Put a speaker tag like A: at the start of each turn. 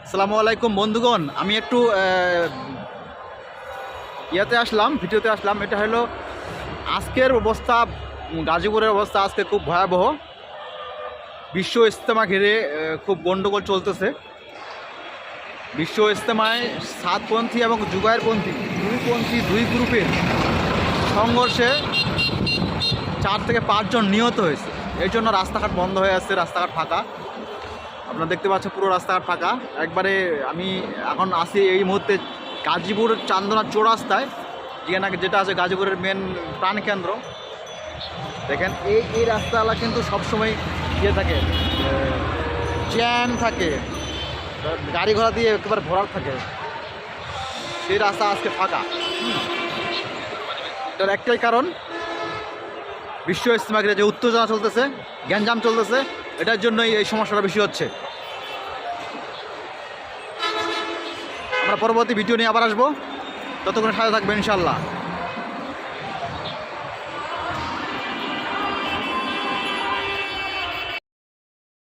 A: আসসালামু আলাইকুম বন্ধুগণ, আমি একটু ভিডিওতে আসলাম। এটা হলো আজকের অবস্থা, গাজীপুরের অবস্থা আজকে খুব ভয়াবহ। বিশ্ব ইজতেমা ঘিরে খুব গণ্ডগোল চলতেছে। বিশ্ব ইজতেমায় সাতপন্থী এবং জুবায়েরপন্থী দুই গ্রুপের সংঘর্ষে 4 থেকে 5 জন নিহত হয়েছে। এই জন্য রাস্তাঘাট বন্ধ হয়ে আসছে, রাস্তাঘাট ফাঁকা। আপনারা দেখতে পাচ্ছেন পুরো রাস্তাঘাট ফাঁকা একবারে। আমি এখন আসি এই মুহূর্তে গাজীপুর চান্দনা চৌরাস্তায়, যেটা আছে গাজীপুরের মেন প্রাণকেন্দ্র। দেখেন এই রাস্তাগুলো কিন্তু সবসময় থাকে, জ্যাম থাকে, গাড়ি ঘোড়া দিয়ে একেবারে ভরাট থাকে। সেই রাস্তা আজকে ফাঁকা। এটার একটাই কারণ, বিশ্ব ইজতেমা ঘিরে যে উত্তেজনা চলতেছে, গ্যাঞ্জাম চলতেছে, এটার জন্যই এই সমস্যাটা বেশি হচ্ছে। আমরা পরবর্তী ভিডিও নিয়ে আবার আসবো, ততক্ষণ সাথে থাকবেন ইনশাআল্লাহ।